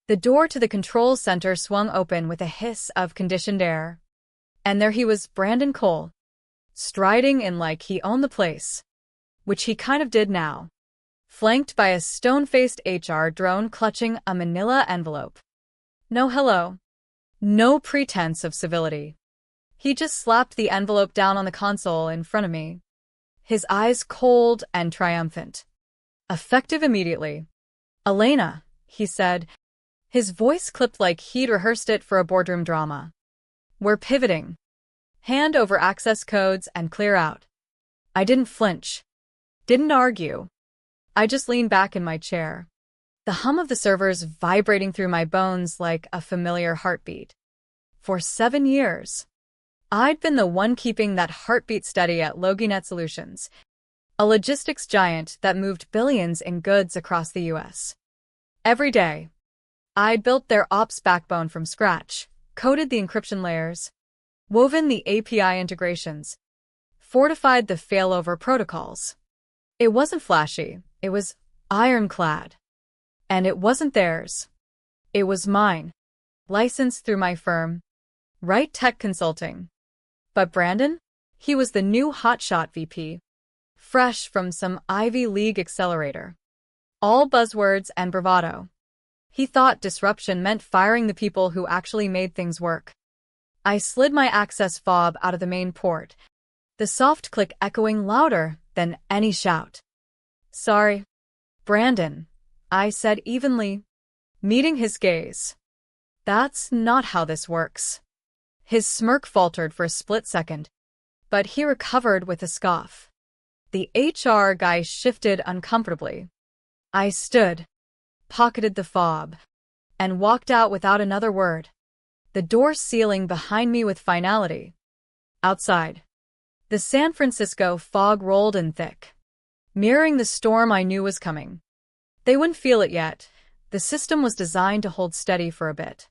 The door to the control center swung open with a hiss of conditioned air. And there he was, Brandon Cole, striding in like he owned the place, which he kind of did now, flanked by a stone-faced HR drone clutching a manila envelope. No hello. No pretense of civility. He just slapped the envelope down on the console in front of me, his eyes cold and triumphant. Effective immediately. Elena, he said, his voice clipped like he'd rehearsed it for a boardroom drama. We're pivoting. Hand over access codes and clear out. I didn't flinch. Didn't argue. I just leaned back in my chair, the hum of the servers vibrating through my bones like a familiar heartbeat. For 7 years, I'd been the one keeping that heartbeat steady at LogiNet Solutions, a logistics giant that moved billions in goods across the U.S. Every day, I'd built their ops backbone from scratch, coded the encryption layers, woven the API integrations, fortified the failover protocols. It wasn't flashy, it was ironclad. And it wasn't theirs. It was mine, licensed through my firm, Right Tech Consulting. But Brandon? He was the new hotshot VP, fresh from some Ivy League accelerator. All buzzwords and bravado. He thought disruption meant firing the people who actually made things work. I slid my access fob out of the main port, the soft click echoing louder than any shout. Sorry, Brandon, I said evenly, meeting his gaze. That's not how this works. His smirk faltered for a split second, but he recovered with a scoff. The HR guy shifted uncomfortably. I stood, pocketed the fob, and walked out without another word, the door sealing behind me with finality. Outside, the San Francisco fog rolled in thick, mirroring the storm I knew was coming. They wouldn't feel it yet. The system was designed to hold steady for a bit.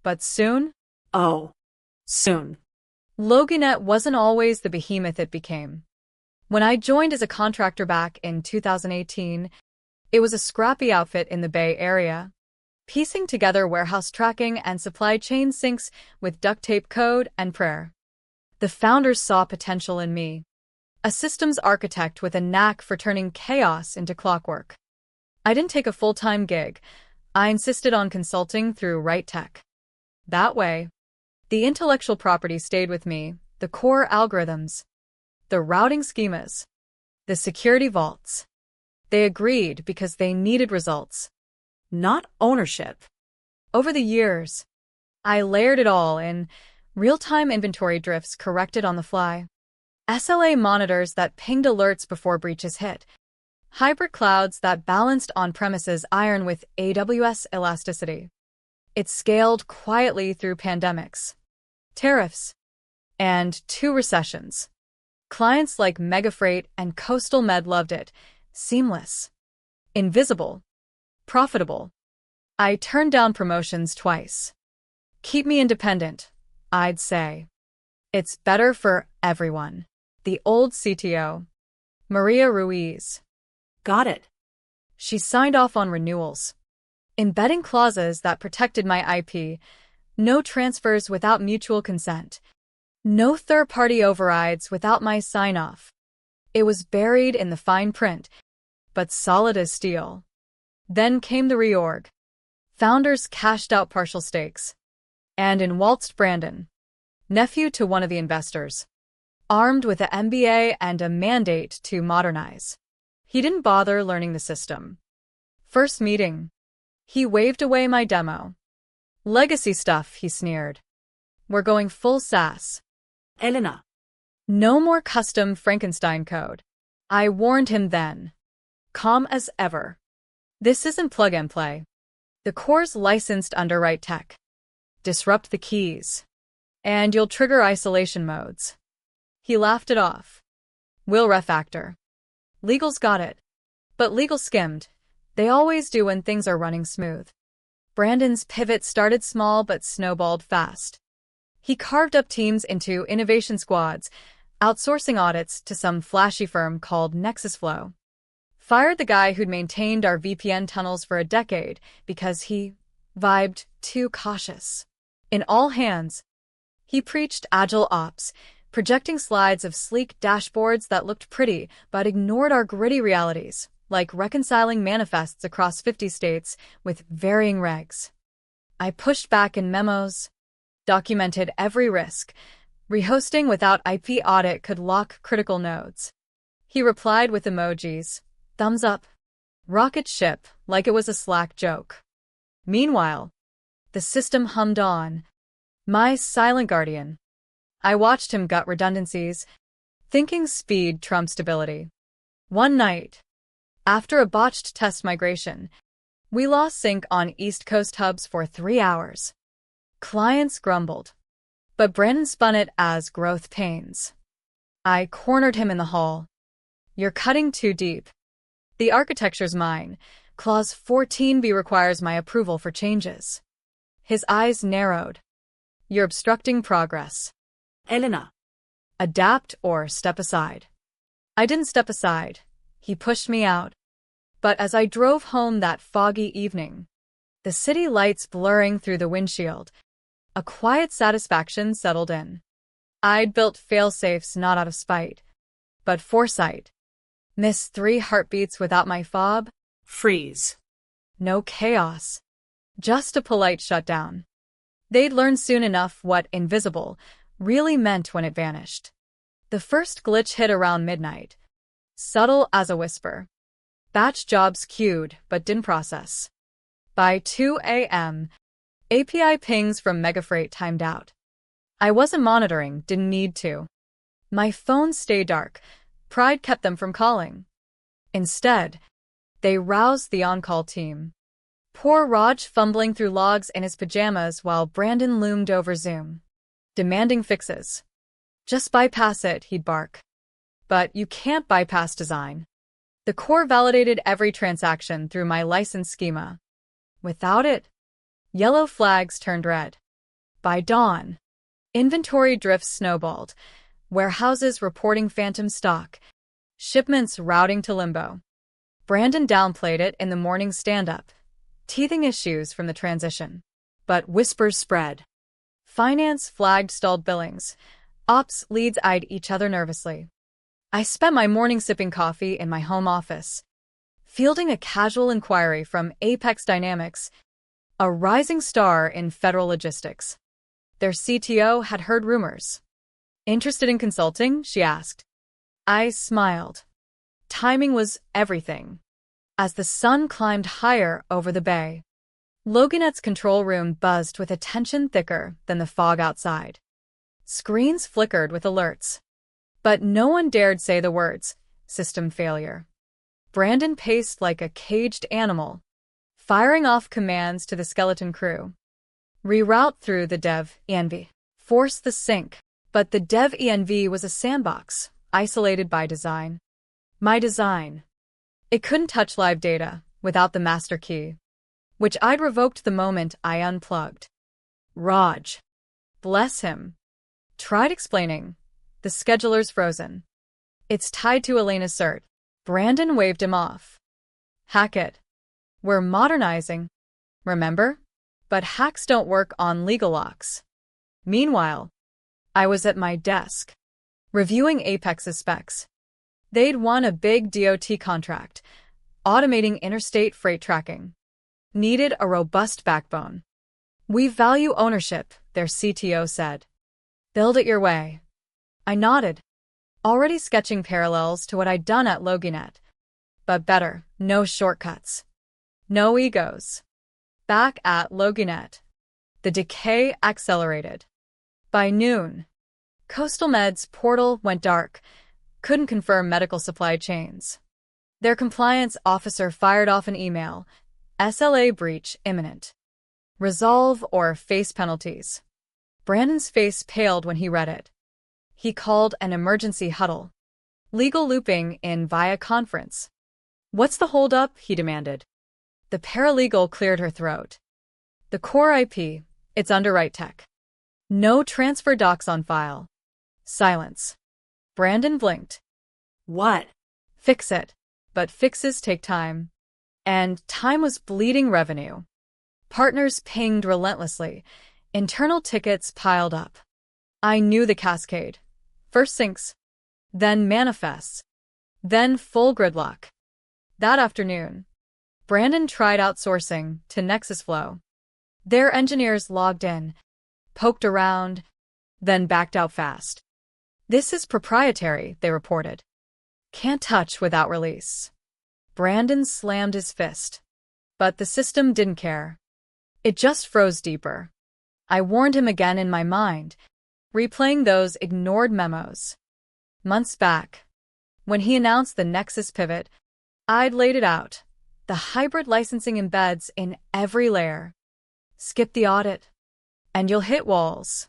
But soon? Oh, soon. LogiNet wasn't always the behemoth it became. When I joined as a contractor back in 2018, it was a scrappy outfit in the Bay Area, piecing together warehouse tracking and supply chain syncs with duct tape code and prayer. The founders saw potential in me, a systems architect with a knack for turning chaos into clockwork. I didn't take a full-time gig. I insisted on consulting through Right Tech. That way, the intellectual property stayed with me, the core algorithms, the routing schemas, the security vaults. They agreed because they needed results, not ownership. Over the years, I layered it all in, real-time inventory drifts corrected on the fly, SLA monitors that pinged alerts before breaches hit, hybrid clouds that balanced on-premises iron with AWS elasticity. It scaled quietly through pandemics, tariffs, and 2 recessions. Clients like Megafreight and Coastal Med loved it. Seamless, invisible, profitable. I turned down promotions twice. Keep me independent, I'd say. It's better for everyone. The old CTO, Maria Ruiz. Got it. She signed off on renewals, embedding clauses that protected my IP, no transfers without mutual consent, no third-party overrides without my sign-off. It was buried in the fine print, but solid as steel. Then came the reorg. Founders cashed out partial stakes. And in waltzed Brandon, nephew to one of the investors, armed with an MBA and a mandate to modernize. He didn't bother learning the system. First meeting, he waved away my demo. Legacy stuff, he sneered. We're going full SaaS. Elena. No more custom Frankenstein code. I warned him then. Calm as ever. This isn't plug and play. The core's licensed under Right Tech. Disrupt the keys, and you'll trigger isolation modes. He laughed it off. We'll refactor. Legal's got it. But legal skimmed. They always do when things are running smooth. Brandon's pivot started small but snowballed fast. He carved up teams into innovation squads, outsourcing audits to some flashy firm called NexusFlow. Fired the guy who'd maintained our VPN tunnels for a decade because he vibed too cautious. In all hands, he preached agile ops, projecting slides of sleek dashboards that looked pretty but ignored our gritty realities, like reconciling manifests across 50 states with varying regs. I pushed back in memos, documented every risk. Rehosting without IP audit could lock critical nodes. He replied with emojis, thumbs up, rocket ship, like it was a Slack joke. Meanwhile, the system hummed on. My silent guardian. I watched him gut redundancies, thinking speed trumped stability. One night, after a botched test migration, we lost sync on East Coast hubs for 3 hours. Clients grumbled, but Brandon spun it as growth pains. I cornered him in the hall. You're cutting too deep. The architecture's mine. Clause 14b requires my approval for changes. His eyes narrowed. You're obstructing progress. Elena. Adapt or step aside. I didn't step aside. He pushed me out. But as I drove home that foggy evening, the city lights blurring through the windshield, a quiet satisfaction settled in. I'd built fail-safes not out of spite, but foresight. Missed 3 heartbeats without my fob. Freeze. No chaos. Just a polite shutdown. They'd learn soon enough what invisible really meant when it vanished. The first glitch hit around midnight, subtle as a whisper. Batch jobs queued but didn't process. By 2 a.m., API pings from Megafreight timed out. I wasn't monitoring, didn't need to. My phone stayed dark. Pride kept them from calling. Instead, they roused the on-call team. Poor Raj fumbling through logs in his pajamas while Brandon loomed over Zoom, demanding fixes. Just bypass it, he'd bark. But you can't bypass design. The core validated every transaction through my license schema. Without it, yellow flags turned red. By dawn, inventory drifts snowballed, warehouses reporting phantom stock, shipments routing to limbo. Brandon downplayed it in the morning stand-up, teething issues from the transition. But whispers spread. Finance flagged stalled billings. Ops leads eyed each other nervously. I spent my morning sipping coffee in my home office, fielding a casual inquiry from Apex Dynamics, a rising star in federal logistics. Their CTO had heard rumors. Interested in consulting? She asked. I smiled. Timing was everything. As the sun climbed higher over the bay, Loganet's control room buzzed with a tension thicker than the fog outside. Screens flickered with alerts. But no one dared say the words, system failure. Brandon paced like a caged animal, firing off commands to the skeleton crew. Reroute through the dev env. Force the sync. But the dev env was a sandbox, isolated by design. My design. It couldn't touch live data without the master key, which I'd revoked the moment I unplugged. Raj, bless him, tried explaining. The scheduler's frozen. It's tied to Elena's cert. Brandon waved him off. Hack it. We're modernizing. Remember? But hacks don't work on legal locks. Meanwhile, I was at my desk, reviewing Apex's specs. They'd won a big DOT contract, automating interstate freight tracking. Needed a robust backbone. We value ownership, their CTO said. Build it your way. I nodded, already sketching parallels to what I'd done at Loginet. But better, no shortcuts. No egos. Back at Loginet, the decay accelerated. By noon, Coastal Med's portal went dark, couldn't confirm medical supply chains. Their compliance officer fired off an email, SLA breach imminent. Resolve or face penalties. Brandon's face paled when he read it. He called an emergency huddle. Legal looping in via conference. What's the holdup? He demanded. The paralegal cleared her throat. The core IP, it's under Right Tech. No transfer docs on file. Silence. Brandon blinked. What? Fix it. But fixes take time. And time was bleeding revenue. Partners pinged relentlessly. Internal tickets piled up. I knew the cascade. First sinks, then manifests, then full gridlock. That afternoon, Brandon tried outsourcing to Nexus Flow. Their engineers logged in, poked around, then backed out fast. This is proprietary, they reported. Can't touch without release. Brandon slammed his fist. But the system didn't care. It just froze deeper. I warned him again in my mind, replaying those ignored memos. Months back, when he announced the Nexus pivot, I'd laid it out. The hybrid licensing embeds in every layer. Skip the audit, and you'll hit walls.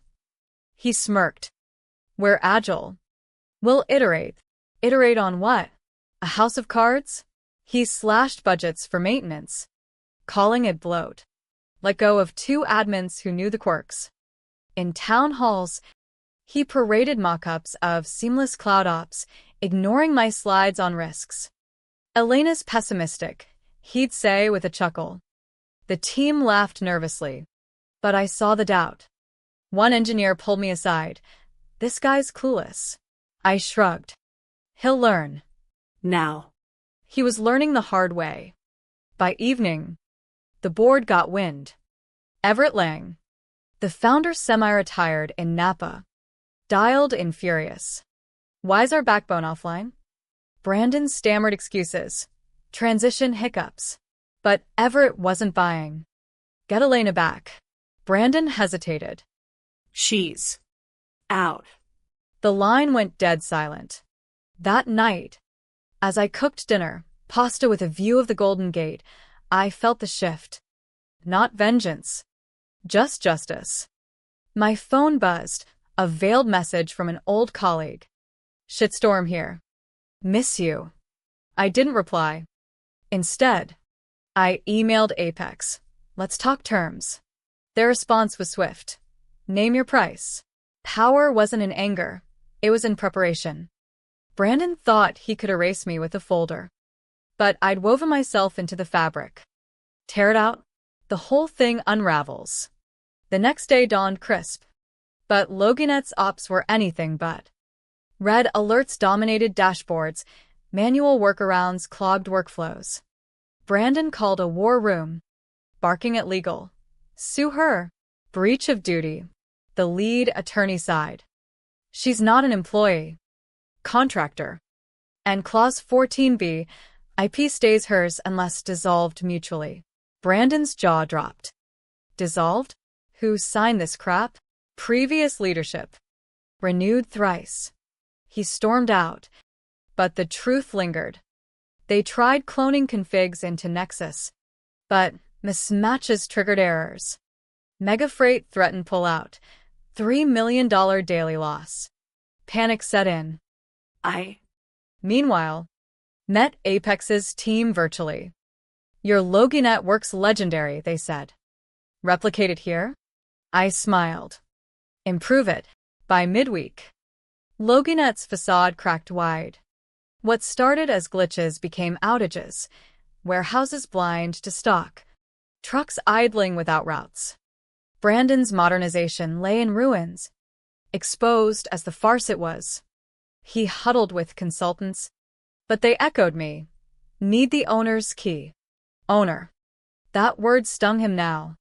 He smirked. We're agile. We'll iterate. Iterate on what? A house of cards? He slashed budgets for maintenance, calling it bloat. Let go of 2 admins who knew the quirks. In town halls, he paraded mock-ups of seamless cloud ops, ignoring my slides on risks. Elena's pessimistic, he'd say with a chuckle. The team laughed nervously, but I saw the doubt. One engineer pulled me aside. This guy's clueless. I shrugged. He'll learn. Now. He was learning the hard way. By evening, the board got wind. Everett Lang, the founder semi-retired in Napa, dialed in furious. Why's our backbone offline? Brandon stammered excuses. Transition hiccups. But Everett wasn't buying. Get Elena back. Brandon hesitated. She's out. The line went dead silent. That night, as I cooked dinner, pasta with a view of the Golden Gate, I felt the shift. Not vengeance. Just justice. My phone buzzed, a veiled message from an old colleague. Shitstorm here. Miss you. I didn't reply. Instead, I emailed Apex. Let's talk terms. Their response was swift. Name your price. Power wasn't in anger. It was in preparation. Brandon thought he could erase me with a folder. But I'd woven myself into the fabric. Tear it out, the whole thing unravels. The next day dawned crisp. But Loginet's ops were anything but. Red alerts dominated dashboards, manual workarounds clogged workflows. Brandon called a war room, barking at legal. Sue her. Breach of duty. The lead attorney sighed. She's not an employee. Contractor. And Clause 14b, IP stays hers unless dissolved mutually. Brandon's jaw dropped. Dissolved? Who signed this crap? Previous leadership. Renewed thrice. He stormed out. But the truth lingered. They tried cloning configs into Nexus. But mismatches triggered errors. Megafreight threatened pullout. $3 million daily loss. Panic set in. Meanwhile, met Apex's team virtually. Your Loginet works legendary, they said. Replicate it here? I smiled. Improve it. By midweek. Loginet's facade cracked wide. What started as glitches became outages, warehouses blind to stock, trucks idling without routes. Brandon's modernization lay in ruins, exposed as the farce it was. He huddled with consultants, but they echoed me. Need the owner's key. Owner. That word stung him now.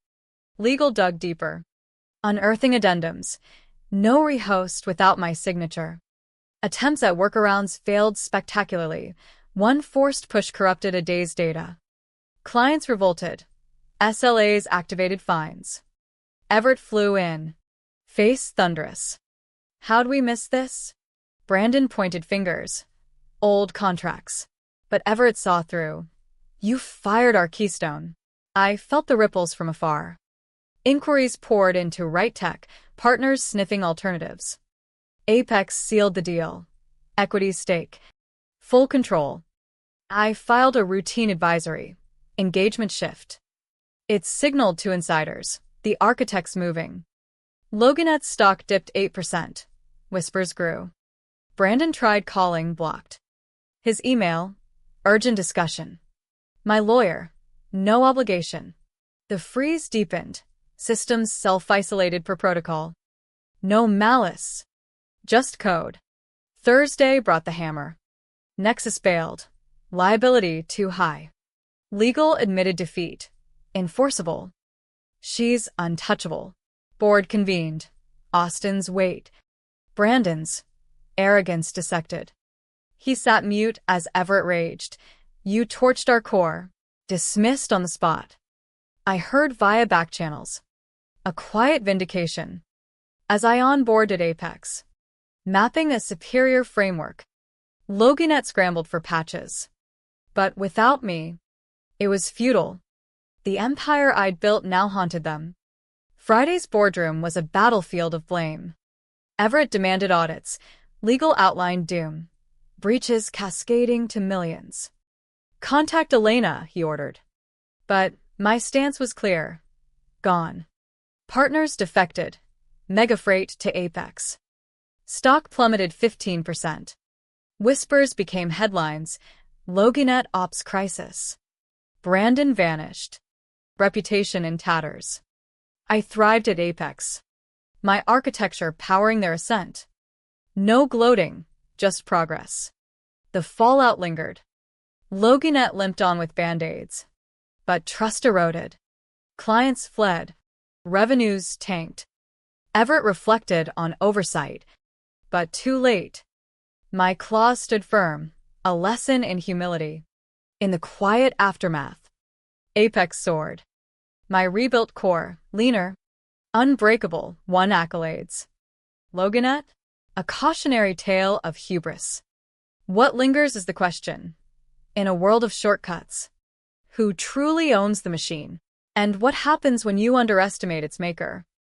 Legal dug deeper. Unearthing addendums. No rehost without my signature. Attempts at workarounds failed spectacularly. One forced push corrupted a day's data. Clients revolted. SLAs activated fines. Everett flew in. Face thunderous. How'd we miss this? Brandon pointed fingers. Old contracts. But Everett saw through. You fired our keystone. I felt the ripples from afar. Inquiries poured into Right Tech, partners sniffing alternatives. Apex sealed the deal. Equity stake. Full control. I filed a routine advisory. Engagement shift. It signaled to insiders. The architect's moving. Loginet's stock dipped 8%. Whispers grew. Brandon tried calling, blocked. His email, urgent discussion. My lawyer, no obligation. The freeze deepened. Systems self-isolated per protocol. No malice. Just code. Thursday brought the hammer. Nexus bailed. Liability too high. Legal admitted defeat. Enforceable. She's untouchable. Board convened. Austin's weight. Brandon's arrogance dissected. He sat mute as Everett raged. You torched our core. Dismissed on the spot. I heard via back channels. A quiet vindication. As I onboarded Apex. Mapping a superior framework. Loginet scrambled for patches. But without me, it was futile. The empire I'd built now haunted them. Friday's boardroom was a battlefield of blame. Everett demanded audits. Legal outlined doom. Breaches cascading to millions. Contact Elena, he ordered. But my stance was clear. Gone. Partners defected. Megafreight to Apex. Stock plummeted 15%. Whispers became headlines. Loginet ops crisis. Brandon vanished. Reputation in tatters. I thrived at Apex. My architecture powering their ascent. No gloating, just progress. The fallout lingered. Loginet limped on with band-aids. But trust eroded. Clients fled. Revenues tanked. Everett reflected on oversight. But too late. My claws stood firm, a lesson in humility. In the quiet aftermath, Apex soared. My rebuilt core, leaner, unbreakable, won accolades. Loginet? A cautionary tale of hubris. What lingers is the question. In a world of shortcuts, who truly owns the machine? And what happens when you underestimate its maker?